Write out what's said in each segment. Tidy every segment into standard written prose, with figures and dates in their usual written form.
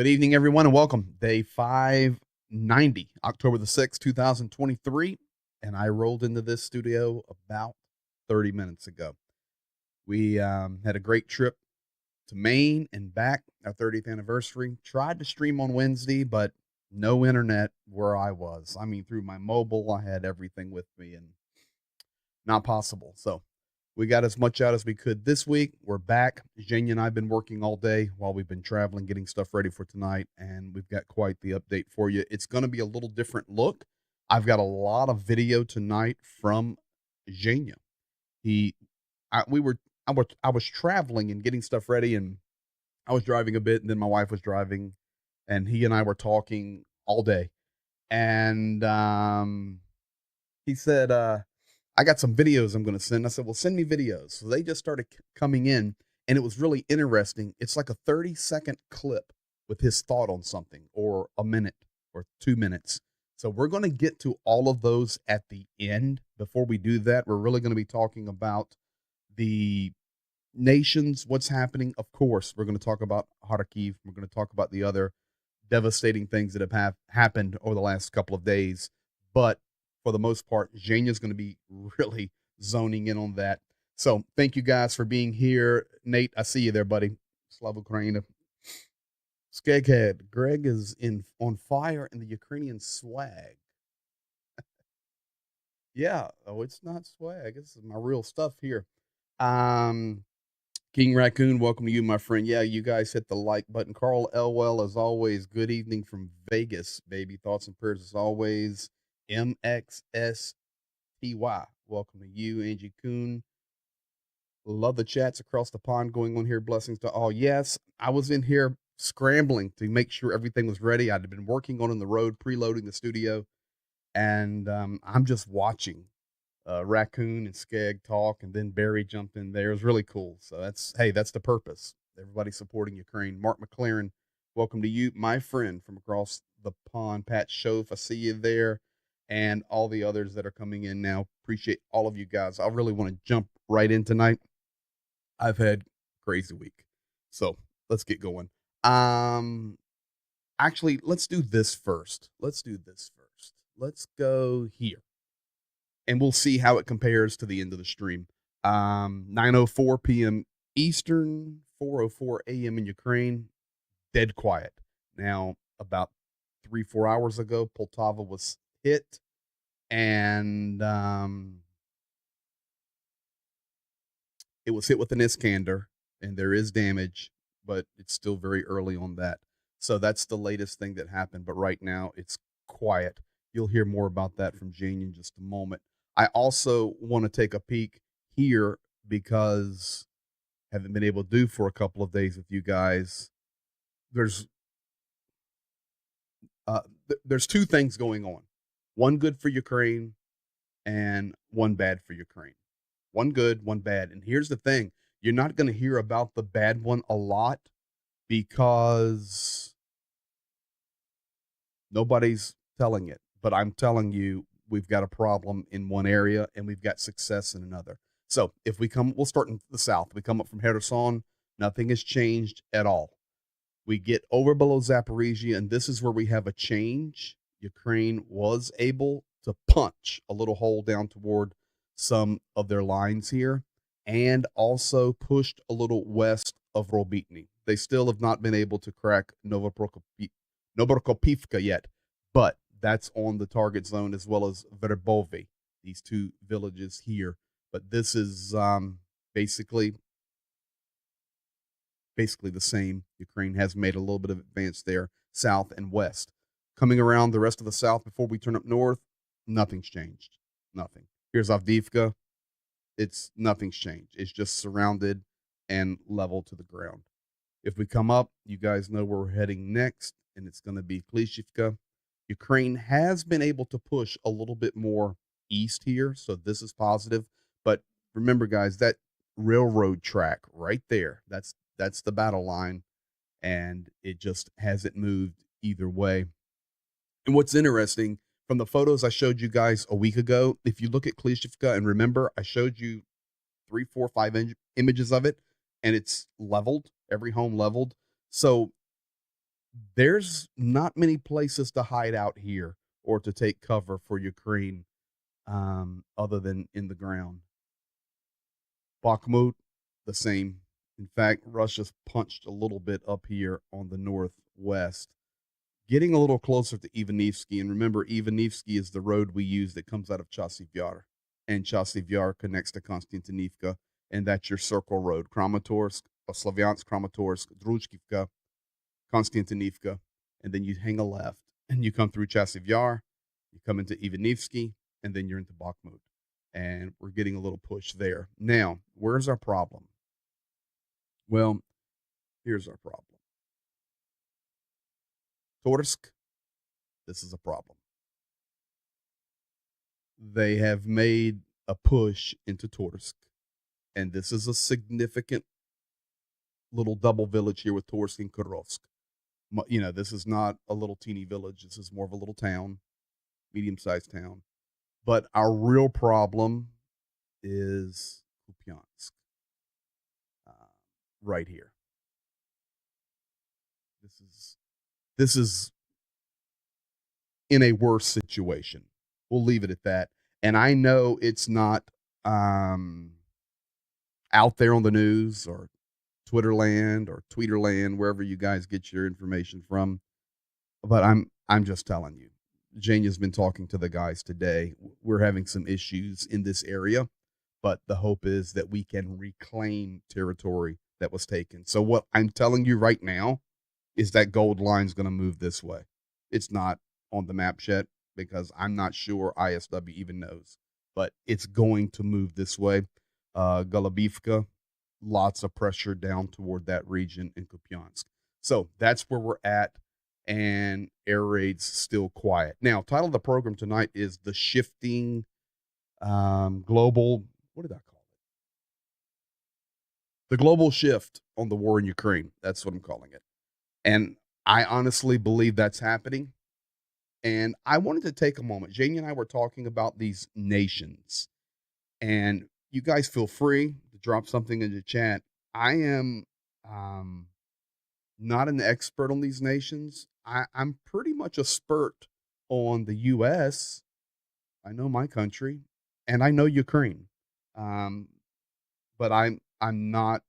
Good evening, everyone, and welcome. Day 590, October the 6th, 2023. And I rolled into this studio about 30 minutes ago. We had a great trip to Maine and back, our 30th anniversary. Tried to stream on Wednesday, but no internet where I was. I mean, through my mobile, I had everything with me and not possible. So we got as much out as we could this week. We're back. Jane and I have been working all day while we've been traveling, getting stuff ready for tonight, and we've got quite the update for you. It's going to be a little different look. I've got a lot of video tonight from Jenya. He, I, we were, I was traveling and getting stuff ready, and I was driving a bit, and then my wife was driving, and he and I were talking all day, and he said, I got some videos I'm going to send. I said, well, send me videos. So they just started coming in, and it was really interesting. It's like a 30-second clip with his thought on something, or a minute or 2 minutes. So we're going to get to all of those at the end. Before we do that, we're really going to be talking about the nations, what's happening. Of course, we're going to talk about Kharkiv. We're going to talk about the other devastating things that have happened over the last couple of days. But for the most part, Jenya's going to be really zoning in on that. So thank you guys for being here. Nate, I see you there, buddy. Slava Ukraina. Skeghead, Greg is on fire in the Ukrainian swag. Yeah, oh, it's not swag. This is my real stuff here. King Raccoon, welcome to you, my friend. Yeah, you guys hit the like button. Carl Elwell, as always, good evening from Vegas, baby. Thoughts and prayers as always. MXSTY, welcome to you. Angie Coon, love the chats across the pond going on here. Blessings to all. Yes, I was in here scrambling to make sure everything was ready. I'd been working on the road, preloading the studio, and I'm just watching Raccoon and Skeg talk, and then Barry jumped in there. It was really cool. So that's the purpose. Everybody supporting Ukraine. Mark McLaren, welcome to you, my friend from across the pond. Pat Shoaf, I see you there, and all the others that are coming in now. Appreciate all of you guys. I really want to jump right in tonight. I've had a crazy week, so let's get going. Actually, let's do this first. Let's go here, and we'll see how it compares to the end of the stream. 9:04 p.m. Eastern, 4:04 a.m. in Ukraine. Dead quiet. Now, about 3-4 hours ago, Poltava was hit, and it was hit with an Iskander, and there is damage, but it's still very early on that. So that's the latest thing that happened. But right now, it's quiet. You'll hear more about that from Jane in just a moment. I also want to take a peek here because I haven't been able to do for a couple of days with you guys. There's there's two things going on. One good for Ukraine and one bad for Ukraine. One good, one bad. And here's the thing. You're not going to hear about the bad one a lot because nobody's telling it. But I'm telling you, we've got a problem in one area and we've got success in another. So if we'll start in the south. We come up from Kherson, nothing has changed at all. We get over below Zaporizhia, and this is where we have a change. Ukraine was able to punch a little hole down toward some of their lines here, and also pushed a little west of Robitny. They still have not been able to crack Novoprokopivka yet, but that's on the target zone, as well as Verbovi, these two villages here. But this is basically the same. Ukraine has made a little bit of advance there, south and west. Coming around the rest of the south before we turn up north, nothing's changed. Nothing. Here's Avdiivka. Nothing's changed. It's just surrounded and level to the ground. If we come up, you guys know where we're heading next, and it's going to be Klishivka. Ukraine has been able to push a little bit more east here, so this is positive. But remember, guys, that railroad track right there, that's the battle line, and it just hasn't moved either way. And what's interesting, from the photos I showed you guys a week ago, if you look at Klishivka, and remember, I showed you 3, 4, 5 images of it, and it's leveled, every home leveled. So there's not many places to hide out here or to take cover for Ukraine, other than in the ground. Bakhmut, the same. In fact, Russia's punched a little bit up here on the northwest, getting a little closer to Ivanivsky. And remember, Ivanivsky is the road we use that comes out of Chasiv Yar, and Chasiv Yar connects to Konstantinivka, and that's your circle road: Kramatorsk, Slavyansk, Kramatorsk, Druzhkivka, Konstantinivka, and then you hang a left and you come through Chasiv Yar, you come into Ivanivsky, and then you're into Bakhmut. And we're getting a little push there. Now, where's our problem? Well, here's our problem. Torsk, this is a problem. They have made a push into Torsk, and this is a significant little double village here with Torsk and Kurovsk. You know, this is not a little teeny village. This is more of a little town, medium-sized town. But our real problem is Kupiansk, right here. This is in a worse situation. We'll leave it at that. And I know it's not out there on the news or Twitterland or Tweeterland, wherever you guys get your information from. But I'm just telling you. Jania's been talking to the guys today. We're having some issues in this area, but the hope is that we can reclaim territory that was taken. So what I'm telling you right now is that gold line's going to move this way. It's not on the map yet because I'm not sure ISW even knows, but it's going to move this way. Golubivka, lots of pressure down toward that region in Kupiansk. So that's where we're at, and air raids still quiet. Now, title of the program tonight is The Shifting Global, what did I call it? The Global Shift on the War in Ukraine. That's what I'm calling it. And I honestly believe that's happening. And I wanted to take a moment. Janie and I were talking about these nations, and you guys feel free to drop something in the chat. I am not an expert on these nations. I'm pretty much a spurt on the U.S. I know my country, and I know Ukraine, but I'm not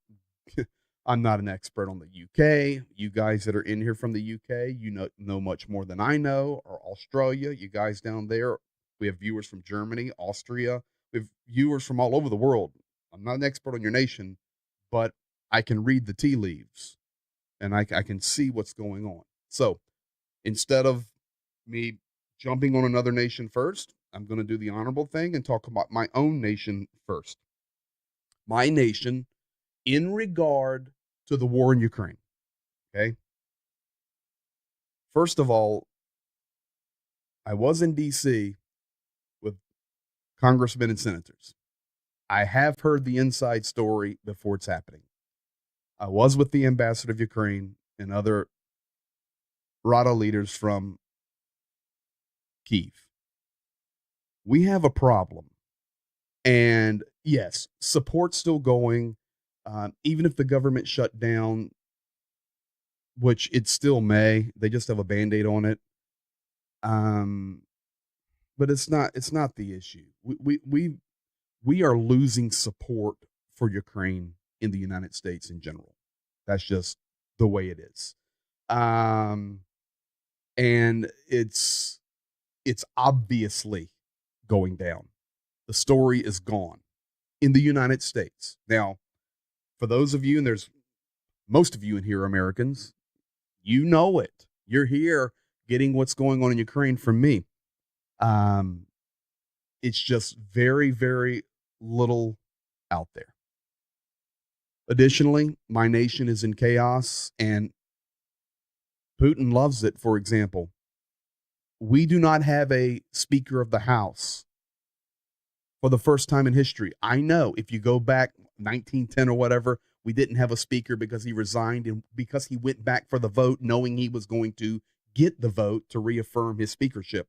I'm not an expert on the UK. You guys that are in here from the UK, you know much more than I know, or Australia. You guys down there, we have viewers from Germany, Austria. We have viewers from all over the world. I'm not an expert on your nation, but I can read the tea leaves, and I can see what's going on. So instead of me jumping on another nation first, I'm going to do the honorable thing and talk about my own nation first. My nation in regard to the war in Ukraine. Okay. First of all, I was in DC with congressmen and senators. I have heard the inside story before it's happening. I was with the ambassador of Ukraine and other Rada leaders from Kyiv. We have a problem. And yes, support's still going. Even if the government shut down, which it still may, they just have a Band-Aid on it. But it's not the issue. We are losing support for Ukraine in the United States in general. That's just the way it is. And it's obviously going down. The story is gone in the United States. Now, for those of you, and there's most of you in here are Americans, you know it. You're here getting what's going on in Ukraine from me. It's just very, very little out there. Additionally, my nation is in chaos, and Putin loves it. For example, we do not have a Speaker of the House for the first time in history. I know if you go back 1910 or whatever, we didn't have a speaker because he resigned and because he went back for the vote knowing he was going to get the vote to reaffirm his speakership.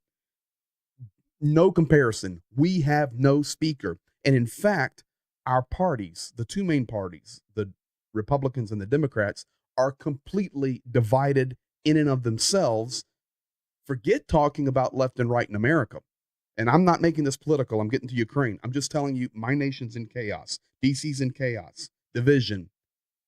No comparison. We have no speaker. And in fact, our parties, the two main parties, the Republicans and the Democrats, are completely divided in and of themselves. Forget talking about left and right in America. And I'm not making this political. I'm getting to Ukraine. I'm just telling you, my nation's in chaos. DC's in chaos. Division.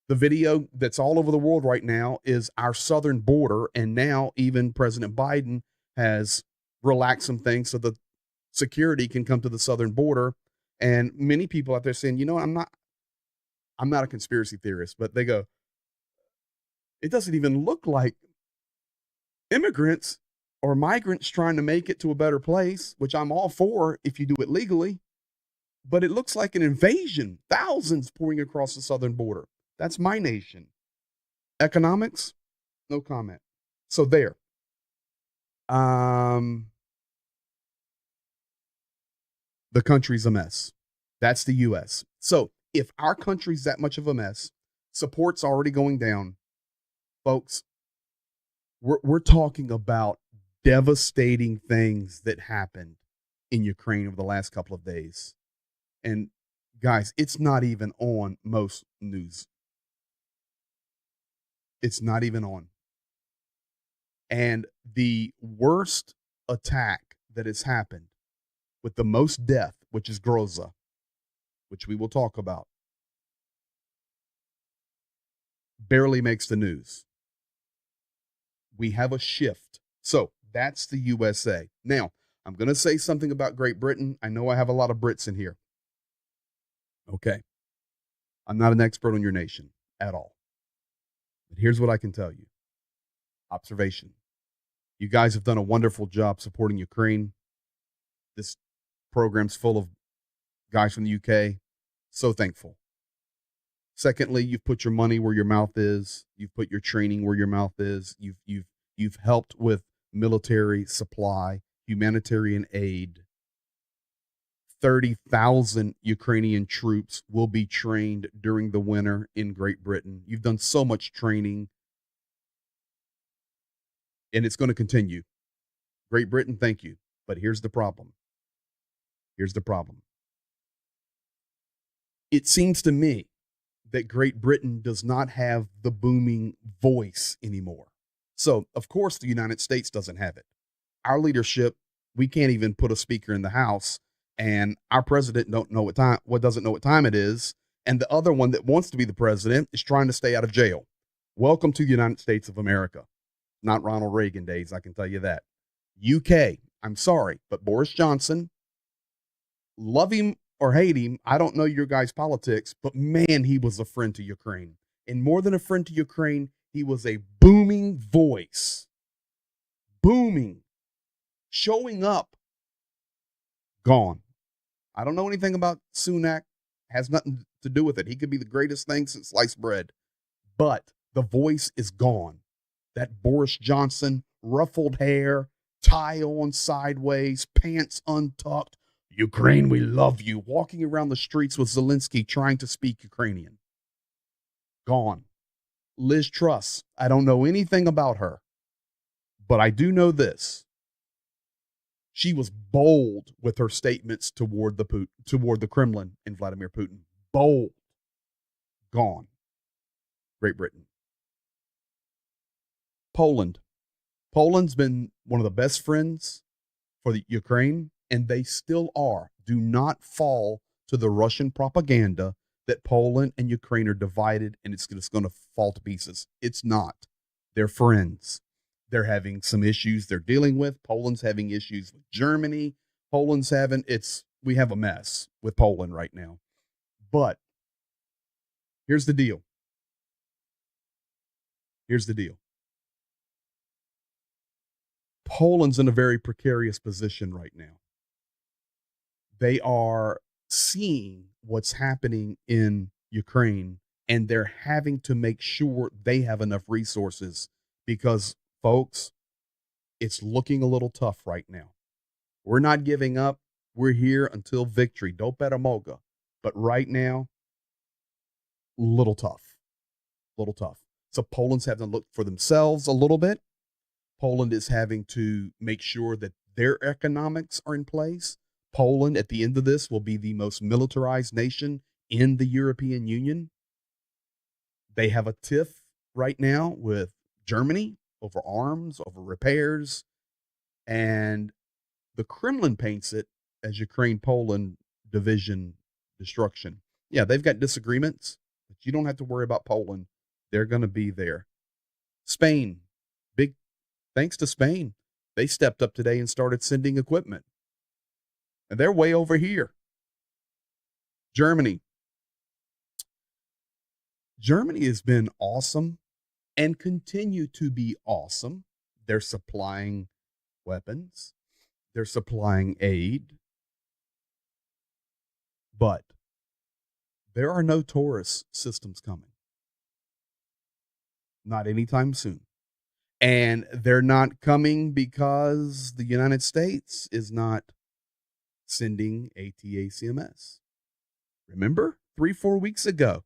The video that's all over the world right now is our southern border. And now even President Biden has relaxed some things so the security can come to the southern border. And many people out there saying, you know, I'm not a conspiracy theorist, but they go, it doesn't even look like immigrants or migrants trying to make it to a better place, which I'm all for if you do it legally. But it looks like an invasion, thousands pouring across the southern border. That's my nation. Economics, no comment. So there. The country's a mess. That's the US. So if our country's that much of a mess, support's already going down, folks, we're talking about devastating things that happened in Ukraine over the last couple of days. And guys, it's not even on most news. It's not even on. And the worst attack that has happened with the most death, which is Groza, which we will talk about, barely makes the news. We have a shift. So that's the USA. Now, I'm going to say something about Great Britain. I know I have a lot of Brits in here. Okay. I'm not an expert on your nation at all. But here's what I can tell you. Observation. You guys have done a wonderful job supporting Ukraine. This program's full of guys from the UK. So thankful. Secondly, you've put your money where your mouth is. You've put your training where your mouth is. You've helped with military supply, humanitarian aid. 30,000 Ukrainian troops will be trained during the winter in Great Britain. You've done so much training, and it's going to continue. Great Britain, thank you. But here's the problem. Here's the problem. It seems to me that Great Britain does not have the booming voice anymore. So, of course, the United States doesn't have it. Our leadership, we can't even put a speaker in the House, and our president doesn't know what time it is, and the other one that wants to be the president is trying to stay out of jail. Welcome to the United States of America. Not Ronald Reagan days, I can tell you that. UK, I'm sorry, but Boris Johnson, love him or hate him, I don't know your guys' politics, but man, he was a friend to Ukraine. And more than a friend to Ukraine, he was a booming voice. Booming. Showing up. Gone. I don't know anything about Sunak. Has nothing to do with it. He could be the greatest thing since sliced bread. But the voice is gone. That Boris Johnson, ruffled hair, tie on sideways, pants untucked. Ukraine, we love you. Walking around the streets with Zelensky trying to speak Ukrainian. Gone. Liz Truss, I don't know anything about her, but I do know this. She was bold with her statements toward the Kremlin and Vladimir Putin. Bold. Gone. Great Britain. Poland. Poland's been one of the best friends for the Ukraine, and they still are. Do not fall to the Russian propaganda that Poland and Ukraine are divided and it's just going to fall to pieces. It's not. They're friends. They're having some issues they're dealing with. Poland's having issues with Germany. We have a mess with Poland right now. But here's the deal. Here's the deal. Poland's in a very precarious position right now. They are seeing what's happening in Ukraine, and they're having to make sure they have enough resources because, folks, it's looking a little tough right now. We're not giving up. We're here until victory. Do peremoga. But right now, little tough. Little tough. So Poland's having to look for themselves a little bit. Poland is having to make sure that their economics are in place. Poland, at the end of this, will be the most militarized nation in the European Union. They have a tiff right now with Germany over arms, over repairs, and the Kremlin paints it as Ukraine-Poland division destruction. Yeah, they've got disagreements, but you don't have to worry about Poland. They're going to be there. Spain, big thanks to Spain. They stepped up today and started sending equipment. And they're way over here. Germany. Germany has been awesome and continue to be awesome. They're supplying weapons. They're supplying aid. But there are no Taurus systems coming. Not anytime soon. And they're not coming because the United States is not sending ATACMS. Remember 3-4 weeks ago,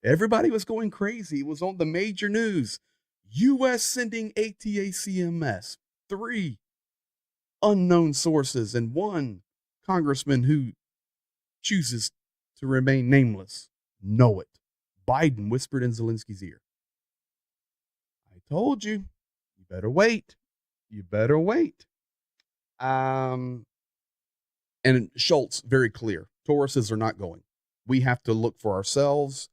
everybody was going crazy. It was on the major news. U.S. sending ATACMS. 3 unknown sources and 1 congressman who chooses to remain nameless know it. Biden whispered in Zelensky's ear. I told you, you better wait. You better wait. And Schultz, very clear. Tauruses are not going. We have to look for ourselves.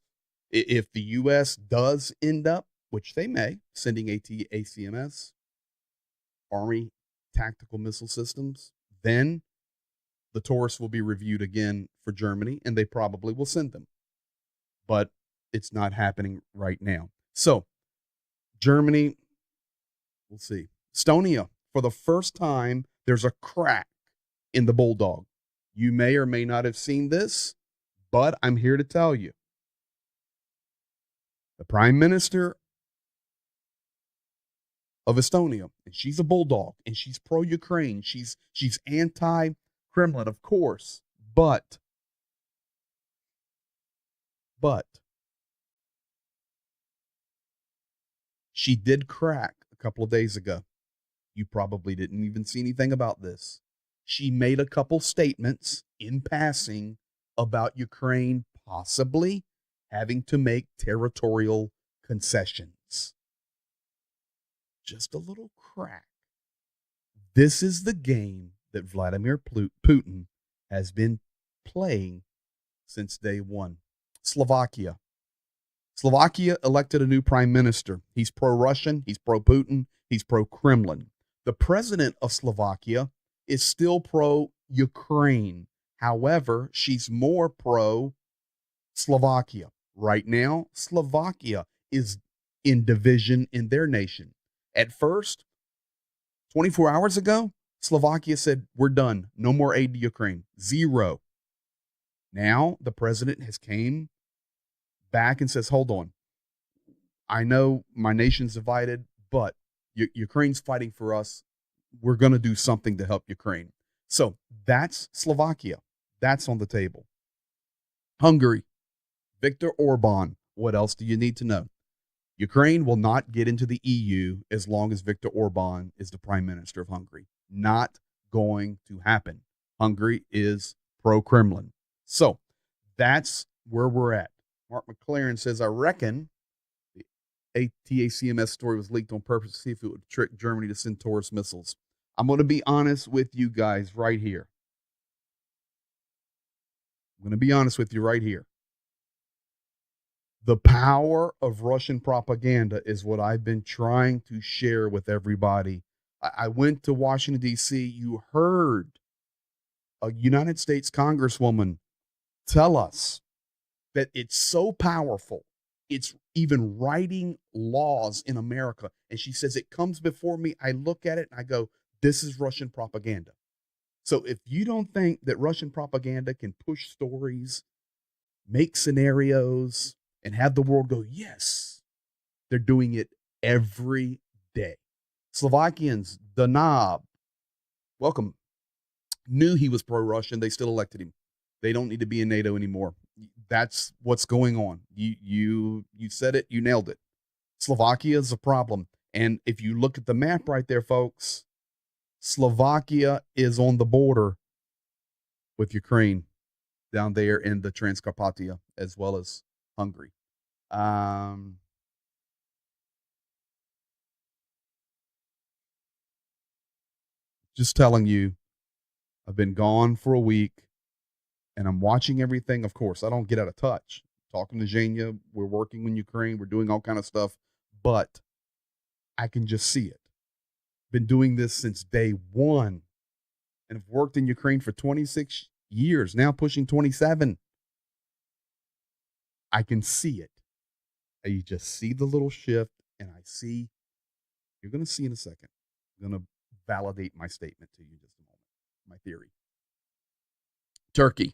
If the U.S. does end up, which they may, sending ATACMS, Army tactical missile systems, then the Taurus will be reviewed again for Germany, and they probably will send them. But it's not happening right now. So, Germany, we'll see. Estonia, for the first time, there's a crack in the Bulldog. You may or may not have seen this, but I'm here to tell you. The Prime Minister of Estonia, and she's a Bulldog, and she's pro-Ukraine. She's anti-Kremlin, of course, but she did crack a couple of days ago. You probably didn't even see anything about this. She made a couple statements in passing about Ukraine possibly having to make territorial concessions. Just a little crack. This is the game that Vladimir Putin has been playing since day one. Slovakia. Slovakia elected a new prime minister. He's pro-Russian, he's pro-Putin, he's pro-Kremlin. The president of Slovakia is still pro-Ukraine. However, she's more pro-Slovakia. Right now, Slovakia is in division in their nation. At first, 24 hours ago, Slovakia said, we're done. No more aid to Ukraine. 0. Now, the president has came back and says, hold on. I know my nation's divided, but Ukraine's fighting for us. We're going to do something to help Ukraine. So that's Slovakia. That's on the table. Hungary, Viktor Orban. What else do you need to know? Ukraine will not get into the EU as long as Viktor Orban is the prime minister of Hungary. Not going to happen. Hungary is pro-Kremlin. So that's where we're at. Mark McLaren says, I reckon the ATACMS story was leaked on purpose to see if it would trick Germany to send Taurus missiles. I'm going to be honest with you guys right here. I'm going to be honest with you right here. The power of Russian propaganda is what I've been trying to share with everybody. I went to Washington, D.C. You heard a United States Congresswoman tell us that it's so powerful, it's even writing laws in America. And she says, it comes before me. I look at it and I go, this is Russian propaganda. So if you don't think that Russian propaganda can push stories, make scenarios, and have the world go, yes, they're doing it every day. Slovakians, Danab, welcome, knew he was pro-Russian. They still elected him. They don't need to be in NATO anymore. That's what's going on. You said it. You nailed it. Slovakia is a problem. And if you look at the map right there, folks, Slovakia is on the border with Ukraine down there in the Transcarpathia, as well as Hungary. Just telling you, I've been gone for a week and I'm watching everything. Of course, I don't get out of touch. Talking to Zhenya, we're working in Ukraine, we're doing all kind of stuff, but I can just see it. Been doing this since day one and have worked in Ukraine for 26 years, now pushing 27. I can see it. You just see the little shift, and I see, you're going to see in a second. I'm going to validate my statement to you in just a moment, my theory. Turkey.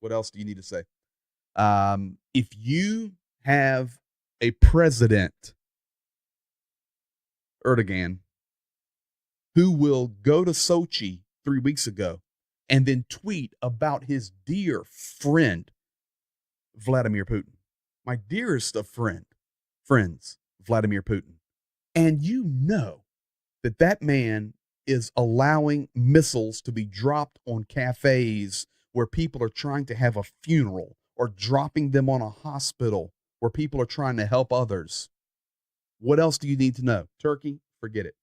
What else do you need to say? If you have a president, Erdogan, who will go to Sochi 3 weeks ago and then tweet about his dear friend, Vladimir Putin, my dearest of friends, Vladimir Putin. And you know that that man is allowing missiles to be dropped on cafes where people are trying to have a funeral, or dropping them on a hospital where people are trying to help others. What else do you need to know? Turkey, forget it.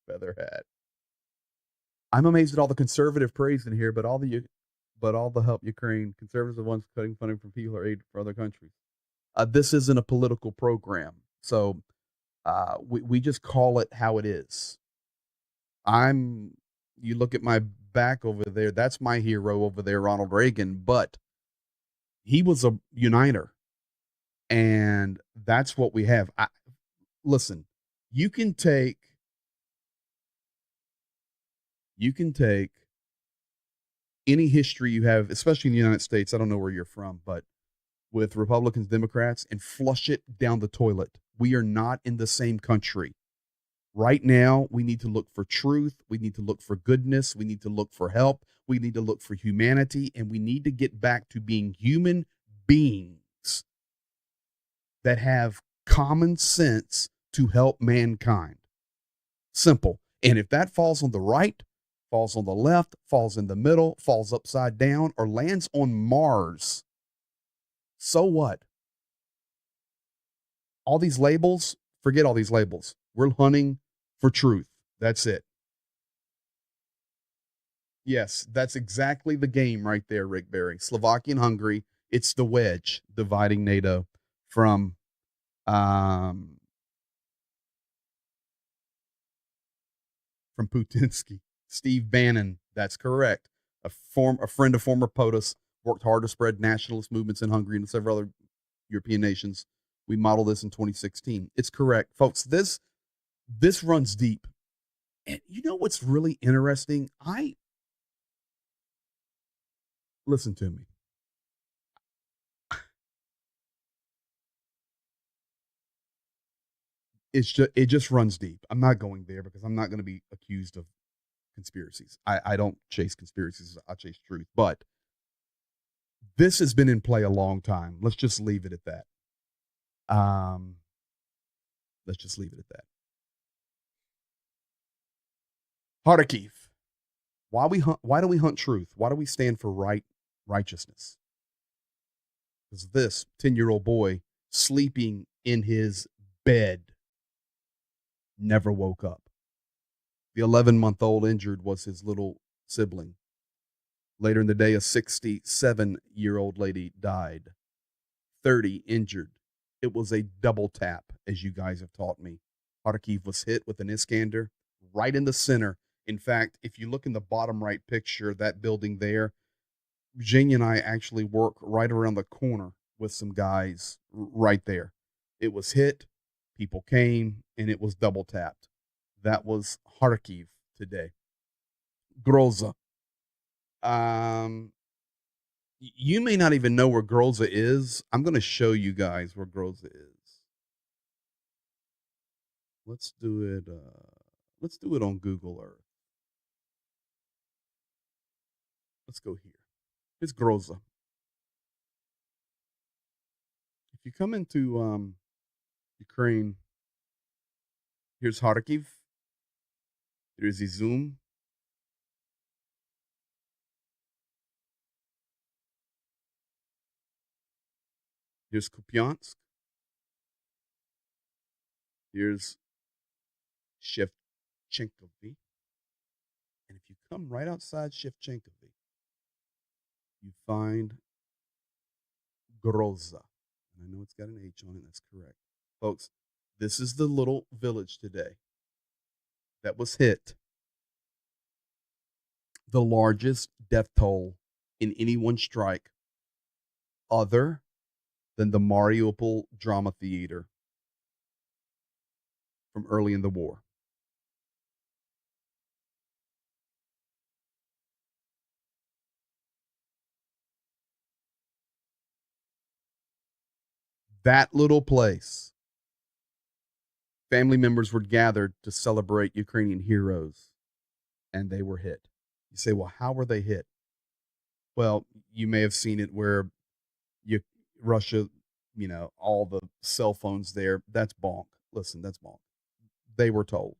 Feather hat. I'm amazed at all the conservative praise in here, but all the help Ukraine. Conservatives are the ones cutting funding from people or aid for other countries. This isn't a political program, so we just call it how it is. I'm. You look at my back over there. That's my hero over there, Ronald Reagan. But he was a uniter, and that's what we have. Listen, you can take you can take any history you have, especially in the United States. I don't know where you're from, but with Republicans, Democrats, and flush it down the toilet. We are not in the same country. Right now, we need to look for truth. We need to look for goodness. We need to look for help. We need to look for humanity. And we need to get back to being human beings that have common sense to help mankind. Simple. And if that falls on the right, falls on the left, falls in the middle, falls upside down, or lands on Mars, so what? All these labels, forget all these labels. We're hunting for truth. That's it. Yes, that's exactly the game right there, Rick Barry. Slovakia and Hungary. It's the wedge dividing NATO from um, from Putinsky. Steve Bannon. That's correct. A friend of former POTUS, worked hard to spread nationalist movements in Hungary and several other European nations. We modeled this in 2016. It's correct, folks. This runs deep. And you know what's really interesting? I Listen to me. It just runs deep. I'm not going there because I'm not going to be accused of conspiracies. I don't chase conspiracies. I chase truth. But this has been in play a long time. Let's just leave it at that. Um, let's just leave it at that. Kharkiv. Why do we hunt truth? Why do we stand for righteousness? Because this 10-year-old boy sleeping in his bed never woke up. The 11-month-old injured was his little sibling. Later in the day, a 67-year-old lady died. 30 injured. It was a double tap, as you guys have taught me. Kharkiv was hit with an Iskander right in the center. In fact, if you look in the bottom right picture, that building there, Jane and I actually work right around the corner with some guys right there. It was hit, people came, and it was double tapped. That was Kharkiv today. Groza. Um, you may not even know where Groza is. I'm going to show you guys where Groza is. Let's do it. Let's do it on Google Earth. Let's go here. It's Groza. If you come into Ukraine, here's Kharkiv. Here's Izum. Here's Kupiansk. Here's Shevchenkovy. And if you come right outside Shevchenkovy, you find Groza. And I know it's got an H on it. That's correct. Folks, this is the little village today that was hit the largest death toll in any one strike other than the Mariupol Drama Theater from early in the war. That little place, family members were gathered to celebrate Ukrainian heroes, and they were hit. You say, well, how were they hit? Well, you may have seen it where Russia, all the cell phones there, that's bonk. Listen, that's bonk. They were told.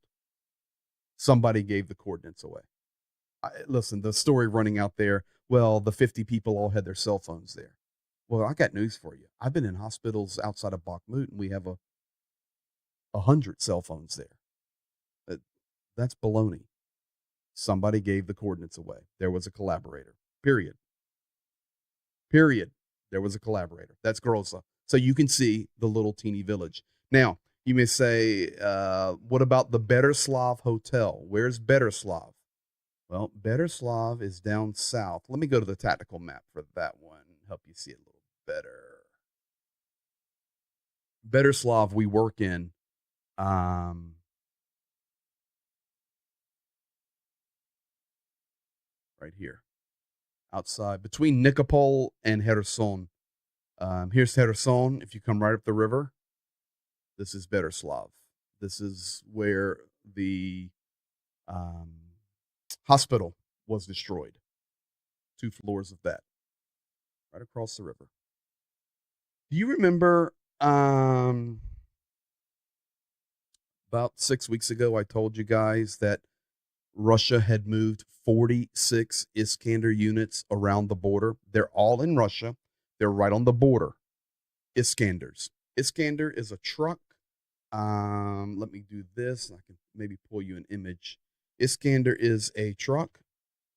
Somebody gave the coordinates away. Listen, the story running out there, well, the 50 people all had their cell phones there. Well, I got news for you. I've been in hospitals outside of Bakhmut, and we have 100 cell phones there. That's baloney. Somebody gave the coordinates away. There was a collaborator. Period. There was a collaborator. That's Groza. So you can see the little teeny village. Now, you may say, what about the Beterslav Hotel? Where's Beterslav? Well, Beterslav is down south. Let me go to the tactical map for that one, help you see it a little better. Beterslav we work in. Right here. Outside, between Nikopol and Kherson. Here's Kherson. If you come right up the river, this is Beterslav. This is where the hospital was destroyed. 2 floors of that, right across the river. Do you remember about 6 weeks ago, I told you guys that Russia had moved 46 Iskander units around the border? They're all in Russia. They're right on the border. Iskanders. Iskander is a truck. Let me do this. I can maybe pull you an image. Iskander is a truck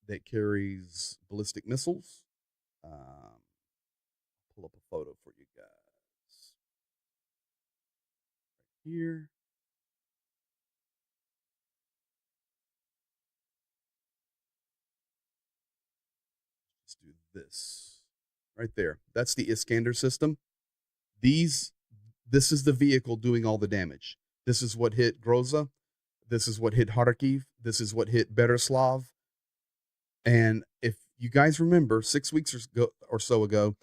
that carries ballistic missiles. Pull up a photo for you guys. Right here. Let's do this. Right there. That's the Iskander system. This is the vehicle doing all the damage. This is what hit Groza. This is what hit Kharkiv. This is what hit Beterslav. And if you guys remember, 6 weeks or so ago,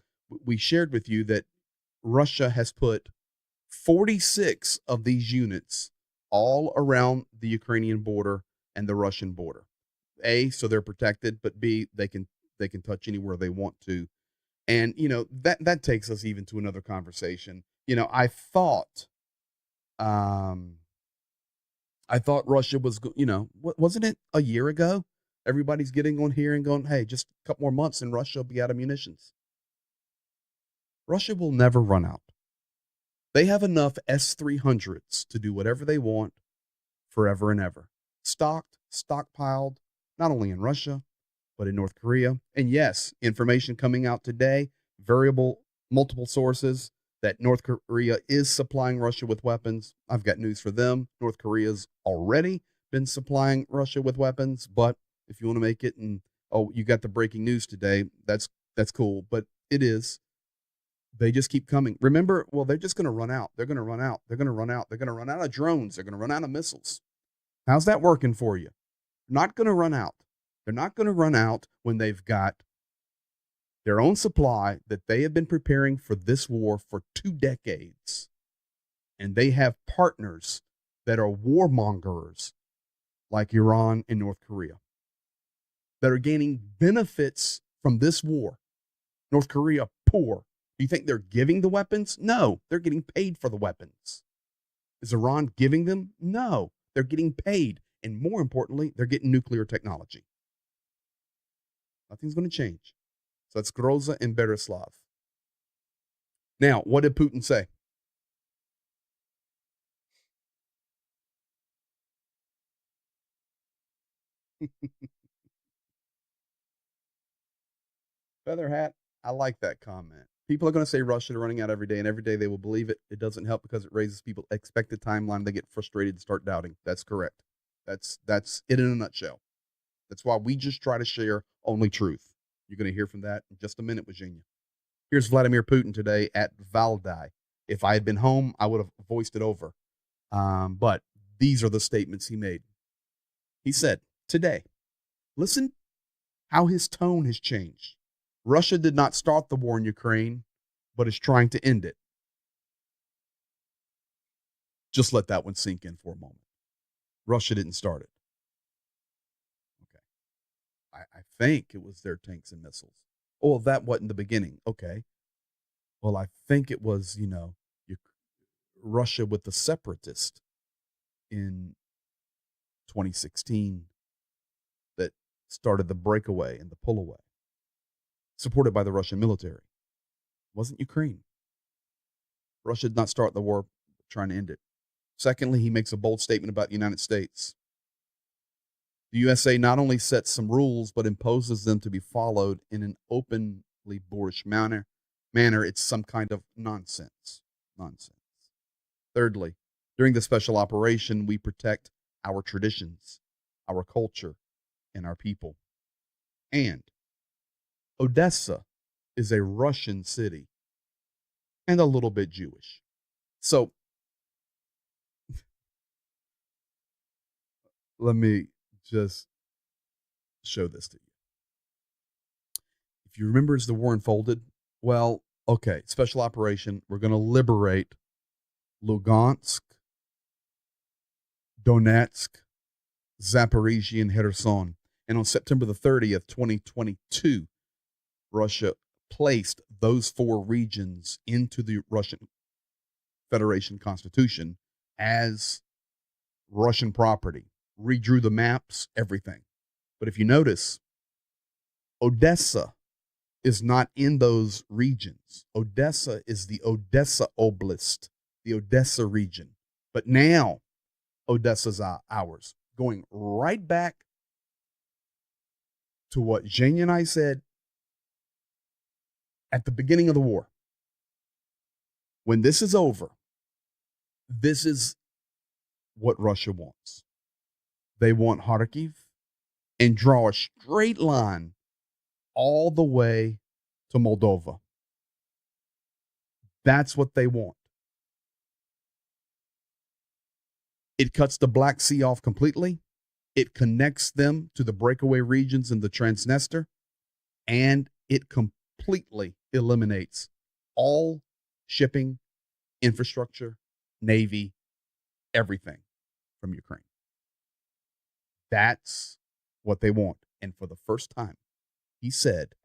we shared with you that Russia has put 46 of these units all around the Ukrainian border and the Russian border. A, so they're protected, but B, they can touch anywhere they want to. And that takes us even to another conversation. I thought Russia was, wasn't it a year ago? Everybody's getting on here and going, hey, just a couple more months and Russia will be out of munitions. Russia will never run out. They have enough S-300s to do whatever they want forever and ever. Stockpiled, not only in Russia, but in North Korea. And yes, information coming out today, multiple sources, that North Korea is supplying Russia with weapons. I've got news for them. North Korea's already been supplying Russia with weapons, but if you want to make it and, you got the breaking news today, that's cool, but it is. They just keep coming. Remember, well, they're just going to run out. They're going to run out. They're going to run out. They're going to run out of drones. They're going to run out of missiles. How's that working for you? Not going to run out. They're not going to run out when they've got their own supply that they have been preparing for this war for 2 decades. And they have partners that are warmongers like Iran and North Korea that are gaining benefits from this war. North Korea, poor. Do you think they're giving the weapons? No, they're getting paid for the weapons. Is Iran giving them? No, they're getting paid. And more importantly, they're getting nuclear technology. Nothing's going to change. So that's Groza and Beterslav. Now, what did Putin say? Feather hat, I like that comment. People are going to say Russia running out every day, and every day they will believe it. It doesn't help because it raises people expected timeline. They get frustrated and start doubting. That's correct. That's it in a nutshell. That's why we just try to share only truth. You're going to hear from that in just a minute, Virginia. Here's Vladimir Putin today at Valdai. If I had been home, I would have voiced it over. But these are the statements he made. He said, today, listen how his tone has changed. Russia did not start the war in Ukraine, but is trying to end it. Just let that one sink in for a moment. Russia didn't start it. Okay. I think it was their tanks and missiles. Oh, that wasn't the beginning. Okay. Well, I think it was, Russia with the separatists in 2016 that started the breakaway and the pull away, supported by the Russian military. It wasn't Ukraine. Russia did not start the war trying to end it. Secondly, he makes a bold statement about the United States. The USA not only sets some rules, but imposes them to be followed in an openly boorish manner. It's some kind of nonsense. Thirdly, during the special operation, we protect our traditions, our culture, and our people. And Odessa is a Russian city and a little bit Jewish. So let me just show this to you. If you remember as the war unfolded, well, okay, special operation, we're going to liberate Lugansk, Donetsk, Zaporizhia, and Kherson. And on September the 30th, 2022, Russia placed those four regions into the Russian Federation Constitution as Russian property, redrew the maps, everything. But if you notice, Odessa is not in those regions. Odessa is the Odessa Oblast, the Odessa region. But now Odessa's ours, going right back to what Zhenya and I said at the beginning of the war. When this is over, this is what Russia wants. They want Kharkiv and draw a straight line all the way to Moldova. That's what they want. It cuts the Black Sea off completely. It connects them to the breakaway regions in the Transnistria, and it completely eliminates all shipping, infrastructure, navy, everything from Ukraine. That's what they want. And for the first time, he said,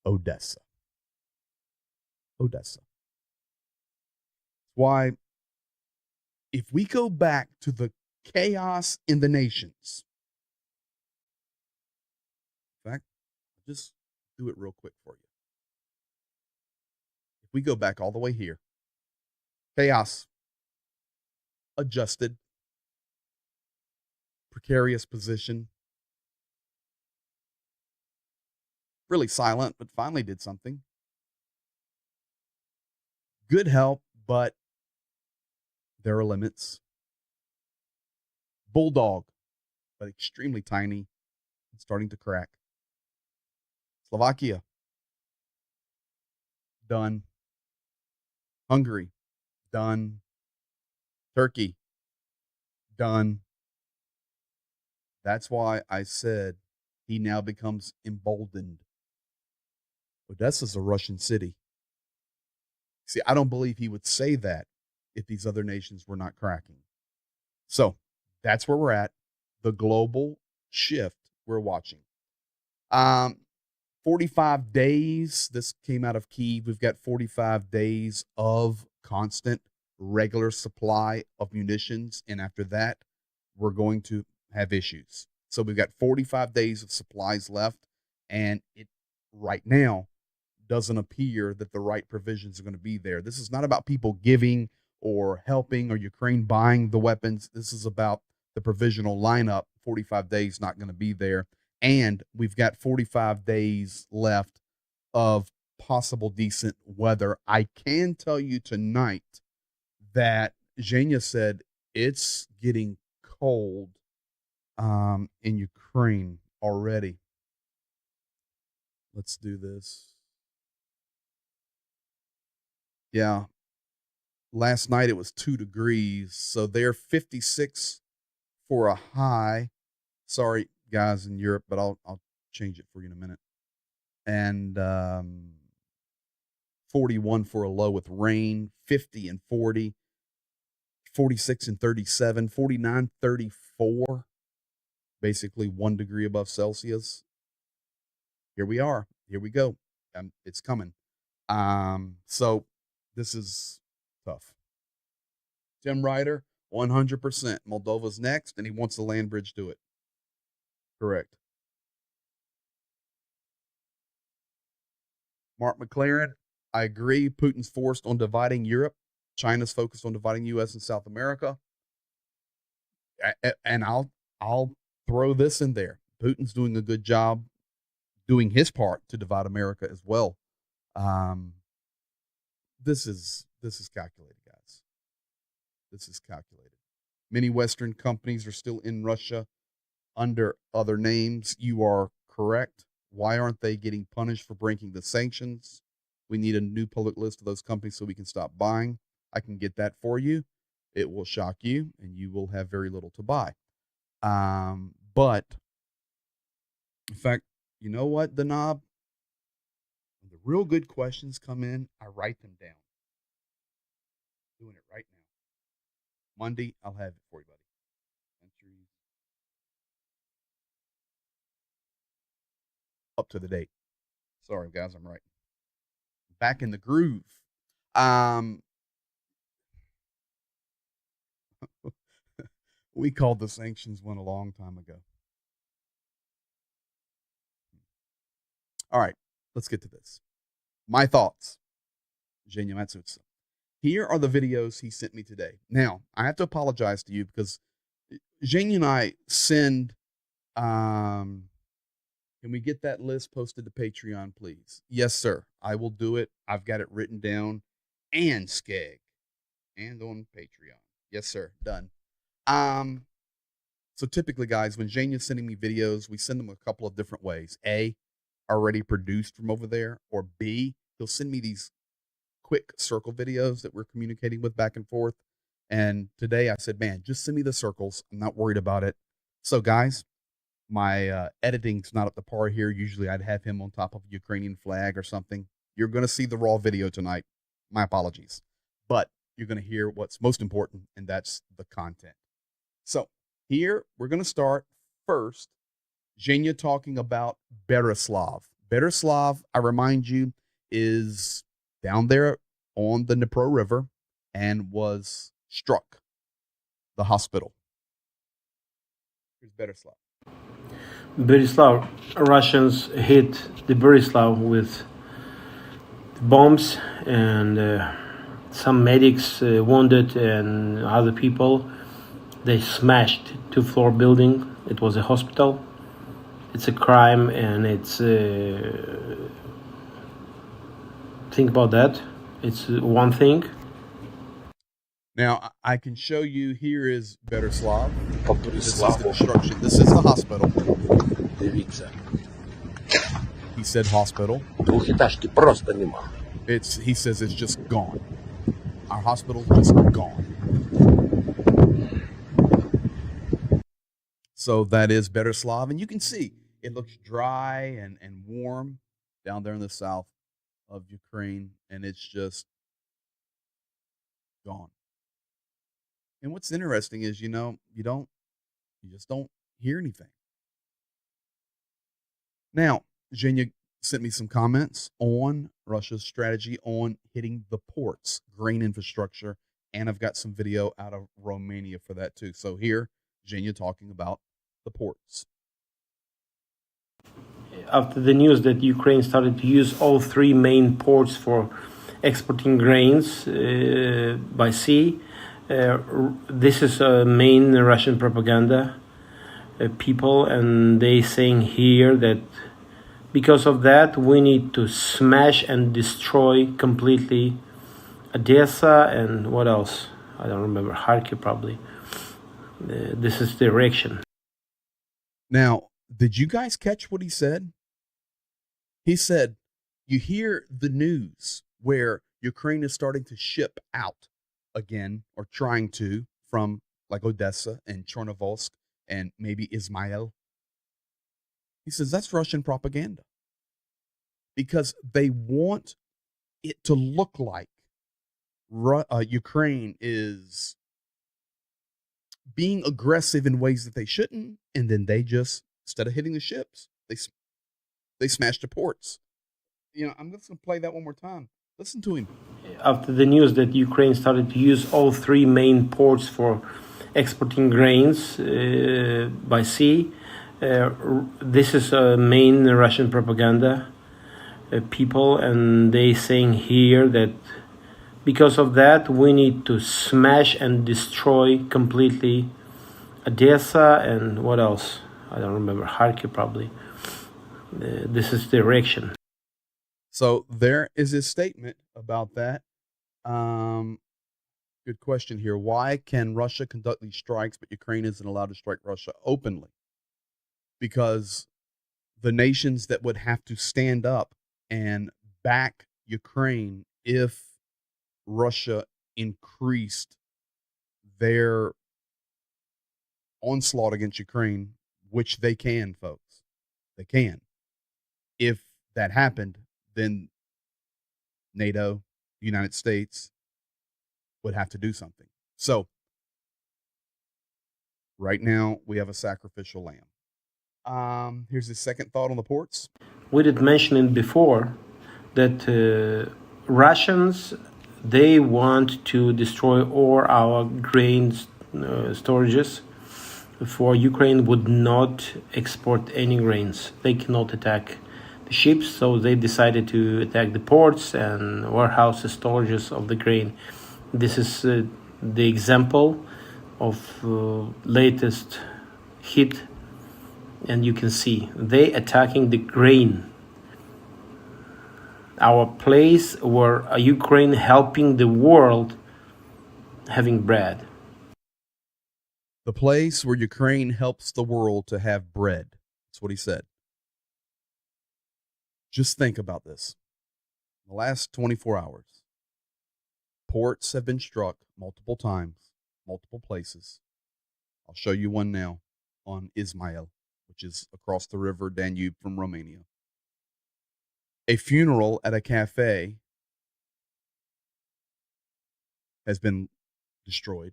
Odessa. Odessa. Why, if we go back to the chaos in the nations, in fact, I'll just do it real quick for you. If we go back all the way here, chaos, adjusted, precarious position, really silent, but finally did something. Good help, but there are limits. Bulldog, but extremely tiny and starting to crack. Slovakia, done. Hungary, done. Turkey, done. That's why I said he now becomes emboldened. Odessa's a Russian city. See, I don't believe he would say that if these other nations were not cracking. So that's where we're at. The global shift we're watching. 45 days. This came out of Kyiv. We've got 45 days of constant, regular supply of munitions. And after that, we're going to have issues. So we've got 45 days of supplies left. And right now, doesn't appear that the right provisions are going to be there. This is not about people giving or helping or Ukraine buying the weapons. This is about the provisional lineup. 45 days not going to be there. And we've got 45 days left of possible decent weather. I can tell you tonight that Zhenya said it's getting cold in Ukraine already. Let's do this. Yeah. Last night it was 2 degrees. So they're 56 for a high. Sorry, guys in Europe, but I'll change it for you in a minute. And 41 for a low with rain, 50 and 40, 46 and 37, 49, 34, basically 1 degree above Celsius. Here we are. Here we go. It's coming. So this is tough. Tim Ryder, 100%. Moldova's next, and he wants the land bridge to it. Correct. Mark McLaren, I agree. Putin's forced on dividing Europe. China's focused on dividing U.S. and South America. And I'll throw this in there. Putin's doing a good job doing his part to divide America as well. This is calculated, guys. This is calculated. Many Western companies are still in Russia under other names. You are correct. Why aren't they getting punished for breaking the sanctions? We need a new public list of those companies so we can stop buying. I can get that for you. It will shock you, and you will have very little to buy. But, in fact, you know what, the knob? When the real good questions come in, I write them down. I'm doing it right now. Monday, I'll have it for you, buddy. Entries. Up to the date. Sorry, guys, I'm right. Back in the groove. We called the sanctions one a long time ago. All right, let's get to this. My thoughts. Zhenya Matsutsa. Here are the videos he sent me today. Now, I have to apologize to you because Zhenya and I send, can we get that list posted to Patreon, please? Yes, sir. I will do it. I've got it written down and Skeg and on Patreon. Yes, sir. Done. So typically, guys, when Zhenya's sending me videos, we send them a couple of different ways. A, already produced from over there, or B, he'll send me these quick circle videos that we're communicating with back and forth. And today I said, man, just send me the circles. I'm not worried about it. So, guys, my editing's not up to par here. Usually I'd have him on top of a Ukrainian flag or something. You're going to see the raw video tonight. My apologies. But you're going to hear what's most important, and that's the content. So here we're going to start first. Zhenya talking about Berislav. Berislav, I remind you, is down there on the Dnipro River and was struck. The hospital. Here's Berislav. Berislav, Russians hit the Berislav with bombs, and some medics wounded and other people. They smashed two-floor building. It was a hospital. It's a crime, and it's think about that. It's one thing. Now I can show you. Here is Berislav. This is the destruction. This is the hospital. He said hospital. He says it's just gone. Our hospital's just gone. So that is Berislav, and you can see it looks dry and warm down there in the south of Ukraine, and it's just gone. And what's interesting is, you just don't hear anything. Now, Zhenya sent me some comments on Russia's strategy on hitting the ports, grain infrastructure, and I've got some video out of Romania for that too. So here, Zhenya talking about the ports. After the news that Ukraine started to use all three main ports for exporting grains by sea, this is main Russian propaganda people, and they saying here that because of that we need to smash and destroy completely Odessa and what else? I don't remember. Kharkiv probably. This is the direction. Now, did you guys catch what he said? He said, you hear the news where Ukraine is starting to ship out again, or trying to, from like Odessa and Chornovolsk and maybe Ismail. He says that's Russian propaganda because they want it to look like Ukraine is being aggressive in ways that they shouldn't, and then they just, instead of hitting the ships, they smash the ports. I'm just going to play that one more time. Listen to him. After the news that Ukraine started to use all three main ports for exporting grains by sea, this is main Russian propaganda people, and they saying here that because of that we need to smash and destroy completely Odessa and what else? I don't remember. Kharkiv probably. This is the direction. So there is his statement about that. Good question here. Why can Russia conduct these strikes, but Ukraine isn't allowed to strike Russia openly? Because the nations that would have to stand up and back Ukraine if Russia increased their onslaught against Ukraine, which they can, folks. They can. If that happened, then NATO, the United States, would have to do something. So right now we have a sacrificial lamb. Here's the second thought on the ports. We did mention it before that Russians, they want to destroy all our grain storages. For Ukraine would not export any grains. They cannot attack the ships, so they decided to attack the ports and warehouses, storages of the grain. This is the example of latest hit, and you can see they attacking the grain. Our place where Ukraine helping the world having bread. The place where Ukraine helps the world to have bread. That's what he said. Just think about this. In the last 24 hours, ports have been struck multiple times, multiple places. I'll show you one now on Ismail, which is across the river Danube from Romania. A funeral at a cafe has been destroyed,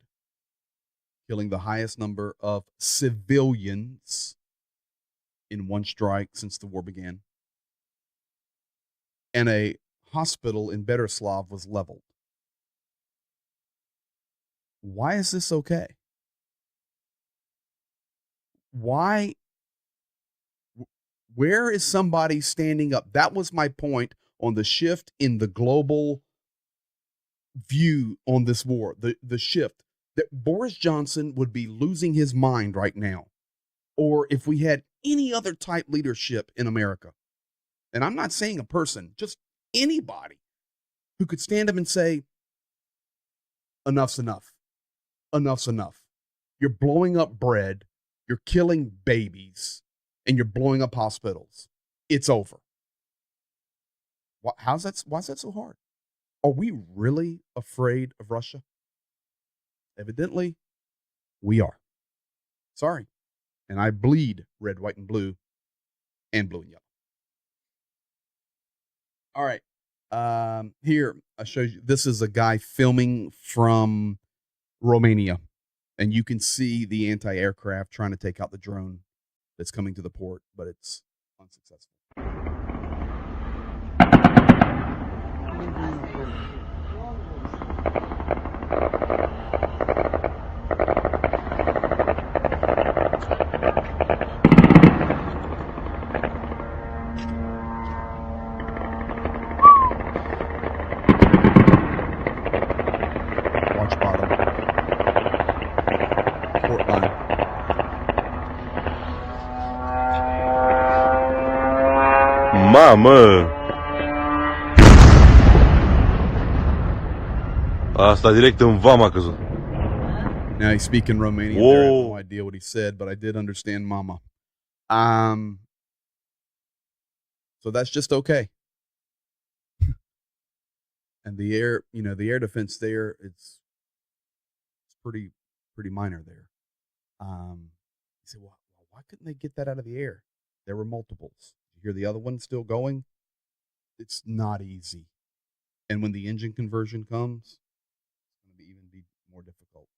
killing the highest number of civilians in one strike since the war began. And a hospital in Berislav was leveled. Why is this okay? Why? Where is somebody standing up? That was my point on the shift in the global view on this war, the shift. That Boris Johnson would be losing his mind right now, or if we had any other type leadership in America, and I'm not saying a person, just anybody who could stand up and say, enough's enough. Enough's enough. You're blowing up bread, you're killing babies, and you're blowing up hospitals. It's over. Why is that so hard? Are we really afraid of Russia? Evidently, we are. Sorry. And I bleed red, white, and blue, and blue and yellow. All right. Here, I show you. This is a guy filming from Romania. And you can see the anti-aircraft trying to take out the drone that's coming to the port, but it's unsuccessful. Mamă! Asta direct în vama căzut. Now he's speaking Romanian there. I have no Whoa. idea what he said, but I did understand mama. So that's just okay. And the air defense there, it's pretty minor there. You say, well, why couldn't they get that out of the air? There were multiples. You hear the other one still going? It's not easy. And when the engine conversion comes, it's going to even be more difficult.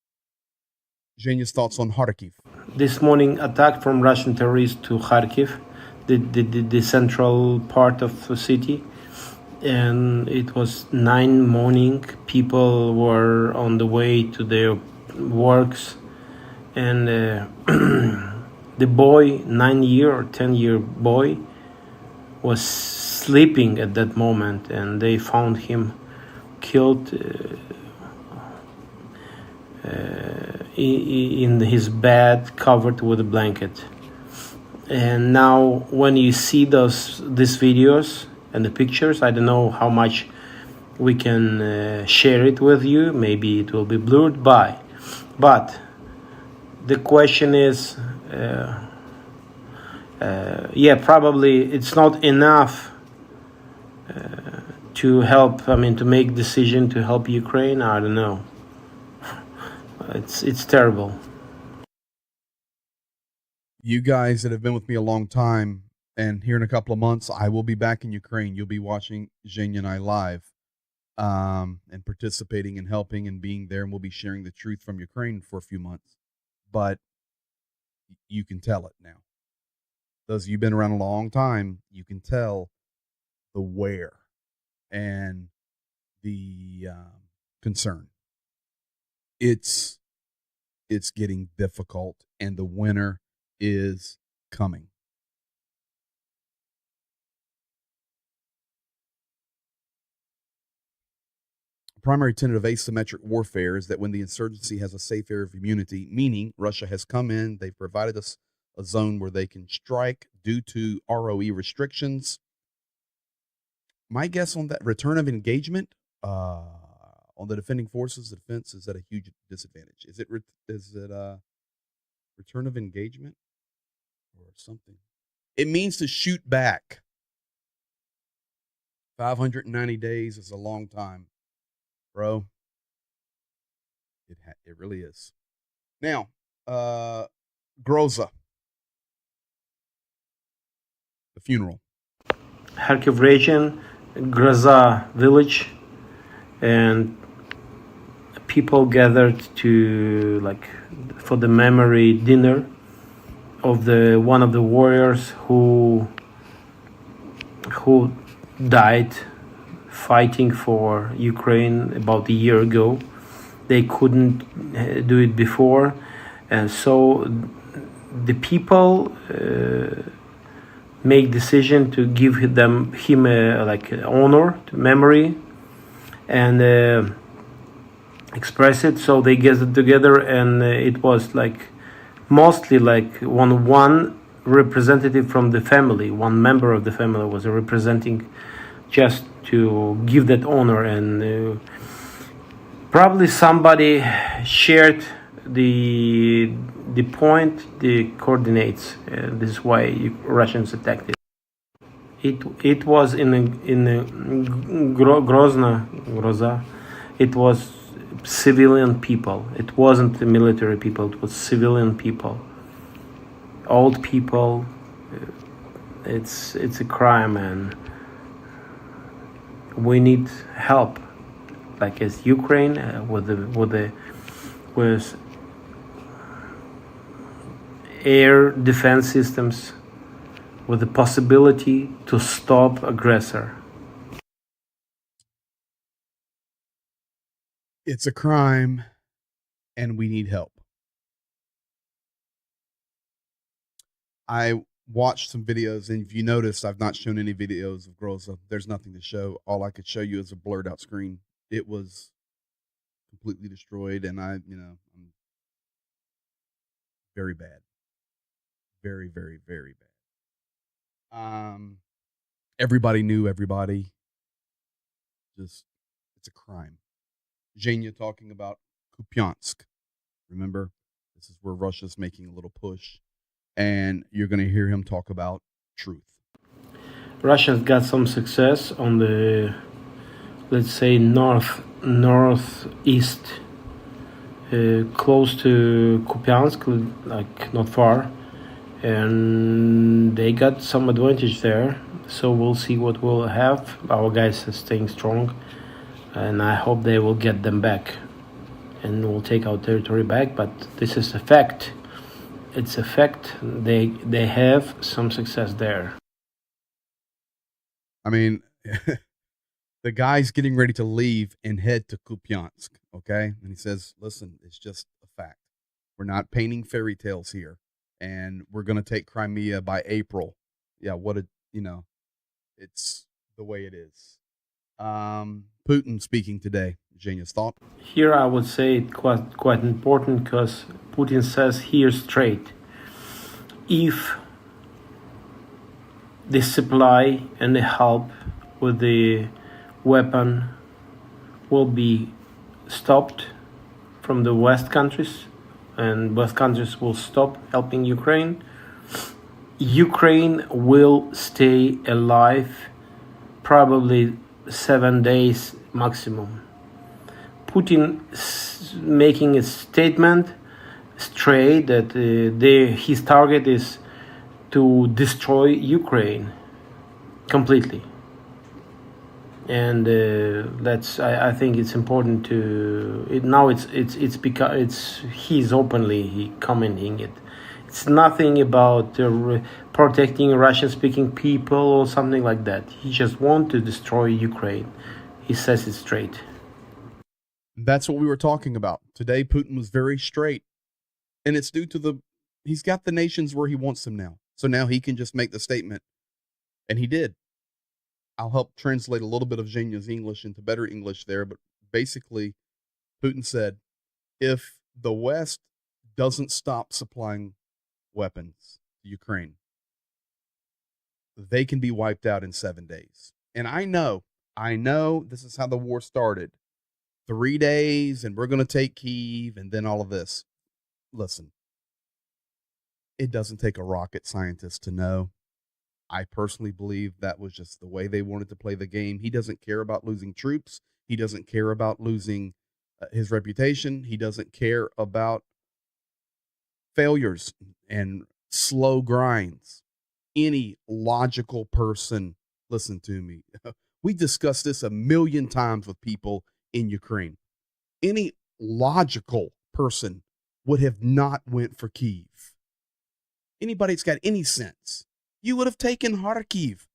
Zhenya's thoughts on Kharkiv. This morning, attack from Russian terrorists to Kharkiv, the central part of the city. And it was 9 morning. People were on the way to their works. And the boy, 9-year or 10-year boy, was sleeping at that moment. And they found him killed in his bed, covered with a blanket. And now when you see these videos and the pictures, I don't know how much we can share it with you. Maybe it will be blurred by. But the question is, probably it's not enough to help, to make decision to help Ukraine. I don't know. It's terrible. You guys that have been with me a long time, and here in a couple of months, I will be back in Ukraine. You'll be watching Zhenya and I live, and participating and helping and being there, and we'll be sharing the truth from Ukraine for a few months. But you can tell it now. Those of you who've been around a long time, you can tell the where and the concern. It's getting difficult, and the winter is coming. A primary tenet of asymmetric warfare is that when the insurgency has a safe area of immunity, meaning Russia has come in, they've provided us a zone where they can strike due to ROE restrictions. My guess on that return of engagement on the defending forces, the defense is at a huge disadvantage. Is it return of engagement or something? It means to shoot back. 590 days is a long time, bro. It really is. Now, Groza, the funeral. Kharkiv region, Groza village, and people gathered to for the memory dinner of one of the warriors who died fighting for Ukraine about a year ago. They couldn't do it before, and so the people make decision to give him honor, to memory, and express it. So they gathered together, and it was mostly one representative from the family, one member of the family was representing, just to give that honor. And probably somebody shared the point, the coordinates. This is why Russians attacked it. It was in Groza. It was civilian people. It wasn't the military people. It was civilian people, old people. It's a crime, and we need help. As Ukraine with air defense systems, with the possibility to stop aggressor. It's a crime, and we need help. I watched some videos, and if you noticed, I've not shown any videos of Groza. There's nothing to show. All I could show you is a blurred out screen. It was completely destroyed, and I'm very bad. Very, very, very bad. Everybody knew everybody. Just, it's a crime. Zhenya talking about Kupiansk. Remember, this is where Russia's making a little push. And you're going to hear him talk about truth. Russia's got some success on the, let's say, northeast, close to Kupiansk, like not far, and they got some advantage there. So we'll see what we'll have. Our guys are staying strong, and I hope they will get them back, and we'll take our territory back. But this is a fact. It's a fact. They have some success there. I mean, the guy's getting ready to leave and head to Kupiansk, okay? And he says, listen, it's just a fact. We're not painting fairy tales here, and we're going to take Crimea by April. Yeah, it's the way it is. Putin speaking today. Zhenya's thought? Here I would say it's quite important, because Putin says here straight, if the supply and the help with the weapon will be stopped from the West countries, and West countries will stop helping Ukraine, Ukraine will stay alive probably 7 days maximum. Putin making a statement straight that his target is to destroy Ukraine completely, and I think it's important to now. It's because he's openly commenting it. It's nothing about protecting Russian-speaking people or something like that. He just wants to destroy Ukraine. He says it straight. That's what we were talking about. Today, Putin was very straight. And it's due to he's got the nations where he wants them now. So now he can just make the statement. And he did. I'll help translate a little bit of Zhenya's English into better English there. But basically, Putin said, if the West doesn't stop supplying weapons to Ukraine, they can be wiped out in 7 days. And I know this is how the war started. 3 days, and we're going to take Kyiv, and then all of this. Listen, it doesn't take a rocket scientist to know. I personally believe that was just the way they wanted to play the game. He doesn't care about losing troops. He doesn't care about losing his reputation. He doesn't care about failures and slow grinds. Any logical person, listen to me. We discussed this a million times with people in Ukraine. Any logical person would have not went for Kyiv. Anybody that's got any sense, you would have taken Kharkiv.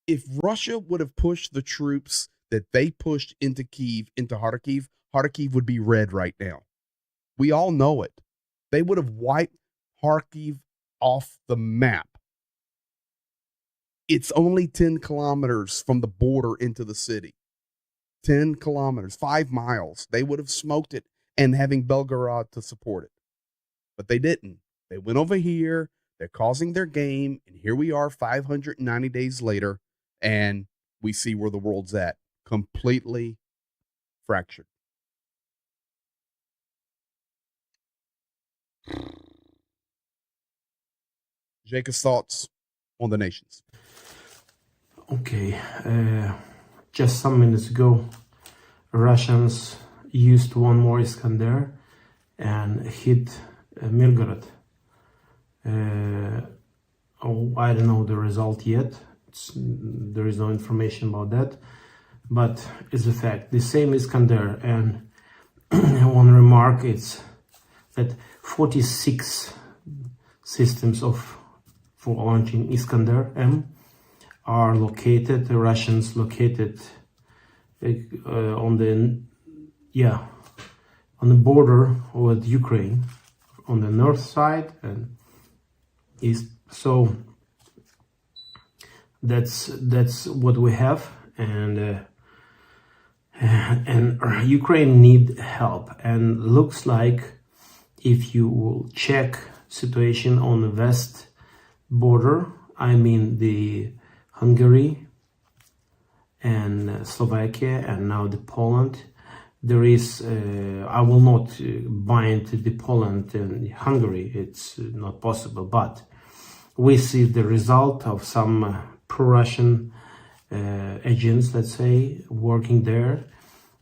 If Russia would have pushed the troops that they pushed into Kyiv, into Kharkiv, Kharkiv would be red right now. We all know it. They would have wiped Kharkiv off the map. It's only 10 kilometers from the border into the city. 10 kilometers, 5 miles. They would have smoked it, and having Belgorod to support it. But they didn't. They went over here. They're causing their game. And here we are 590 days later, and we see where the world's at. Completely fractured. Jacob's thoughts on the nations. Okay, just some minutes ago, Russians used one more Iskander and hit Mirgorod. I don't know the result yet. There is no information about that, but it's a fact. The same Iskander, and one remark is that 46 systems for launching Iskander-M are located, the Russians located on the border with Ukraine, on the north side and east. So that's what we have, and Ukraine need help. And looks like, if you will check situation on the west border, I mean the Hungary and Slovakia, and now the Poland. There is, I will not bind the Poland and Hungary, it's not possible, but we see the result of some pro-Russian agents, let's say, working there.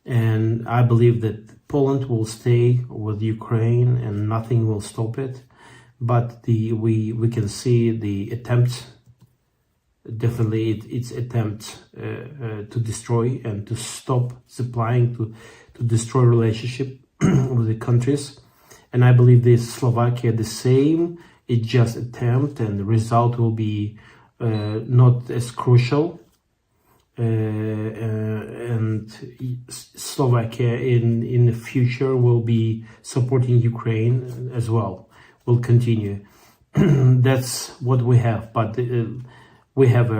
And I believe that Poland will stay with Ukraine and nothing will stop it. But we can see the attempts, definitely its attempt to destroy and to stop supplying, to destroy relationship with the countries. And I believe this Slovakia the same. It just attempt, and the result will be not as crucial. And Slovakia in the future will be supporting Ukraine as well. Will continue. That's what we have. But we have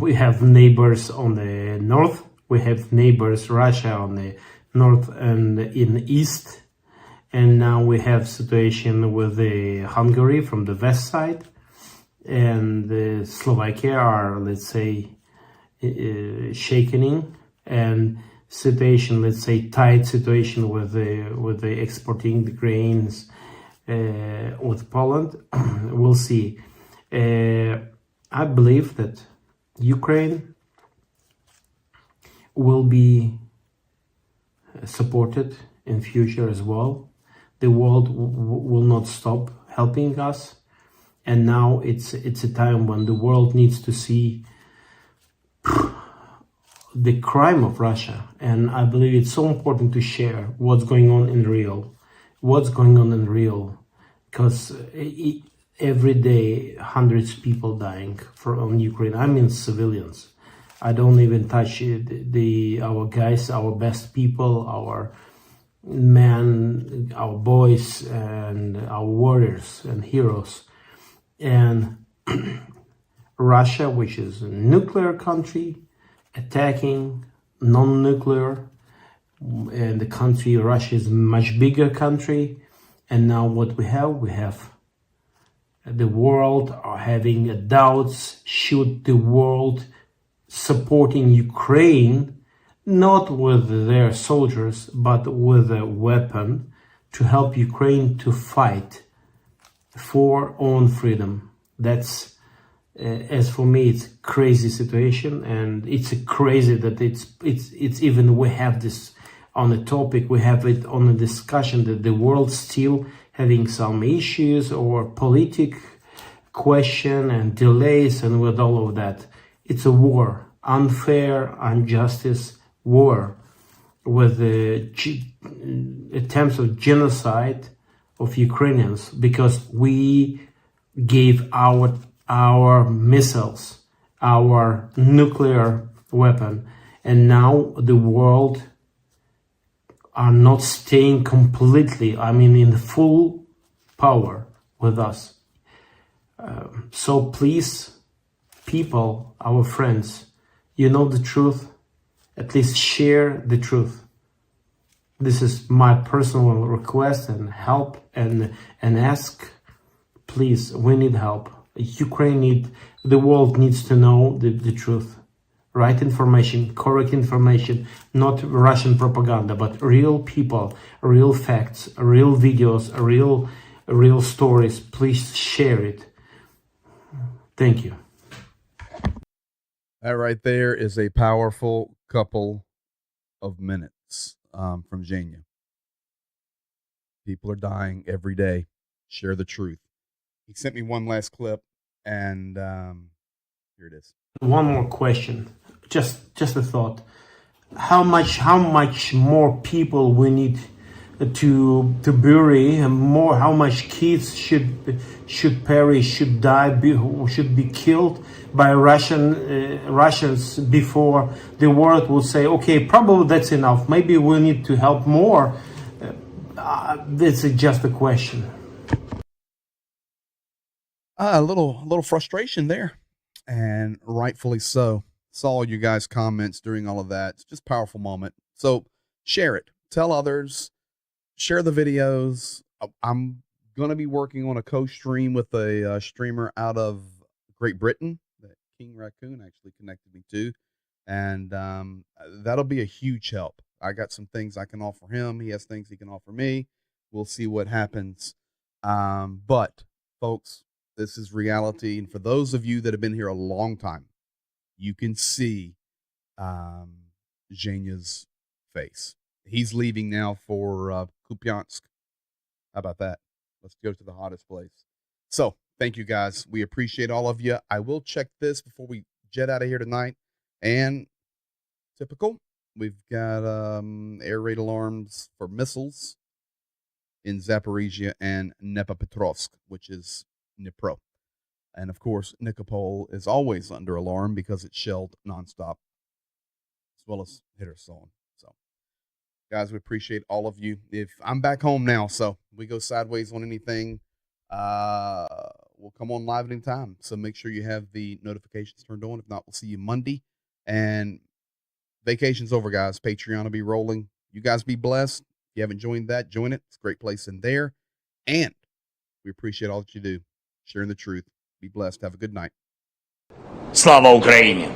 we have neighbors on the north. We have neighbors Russia on the north and in the east. And now we have situation with the Hungary from the west side, and the Slovakia are, let's say, shaking, and situation, let's say, tight situation with the exporting the grains with Poland. We'll see. I believe that Ukraine will be supported in future as well. The world will not stop helping us, and now it's a time when the world needs to see the crime of Russia. And I believe it's so important to share what's going on in real, because every day hundreds of people dying from Ukraine. I mean civilians. I don't even touch our guys, our best people, our men, our boys, and our warriors and heroes. And Russia, which is a nuclear country, attacking non-nuclear, and the country Russia is a much bigger country. And now what we have the world are having doubts, should the world supporting Ukraine, not with their soldiers, but with a weapon to help Ukraine to fight for own freedom. That's, as for me, it's a crazy situation, and it's a crazy that it's even we have this on the topic, we have it on a discussion that the world still having some issues or politic question and delays, and with all of that, it's a war, unfair, injustice war with the attempts of genocide of Ukrainians, because we gave our missiles, our nuclear weapon, and now the world are not staying completely, I mean, in full power with us. So please, people, our friends, you know the truth, at least share the truth. This is my personal request and help and ask. Please, we need help. The world needs to know the truth. Right information, correct information, not Russian propaganda, but real people, real facts, real videos, real stories. Please share it. Thank you. That right there is a powerful couple of minutes from Zhenya. People are dying every day. Share the truth. He sent me one last clip, and here it is. One more question, just a thought. How much more people we need to bury, and more? How much kids should perish, should die, should be killed by Russians before the world will say, okay, probably that's enough. Maybe we need to help more. This is just a question. A little frustration there, and rightfully so. Saw you guys' comments during all of that. It's just a powerful moment. So share it. Tell others. Share the videos. I'm going to be working on a co-stream with a streamer out of Great Britain that King Raccoon actually connected me to. And that'll be a huge help. I got some things I can offer him. He has things he can offer me. We'll see what happens. But, folks, this is reality. And for those of you that have been here a long time, you can see Zhenya's face. He's leaving now for Kupiansk. How about that? Let's go to the hottest place. So, thank you guys. We appreciate all of you. I will check this before we jet out of here tonight. And typical, we've got air raid alarms for missiles in Zaporizhia and Dnepropetrovsk, which is Dnipro. And of course, Nikopol is always under alarm because it's shelled nonstop, as well as Kherson. So, guys, we appreciate all of you. If I'm back home now, so we go sideways on anything, we'll come on live anytime. So make sure you have the notifications turned on. If not, we'll see you Monday. And vacation's over, guys. Patreon will be rolling. You guys be blessed. If you haven't joined that, join it. It's a great place in there. And we appreciate all that you do, sharing the truth. Be blessed. Have a good night. Слава Україні!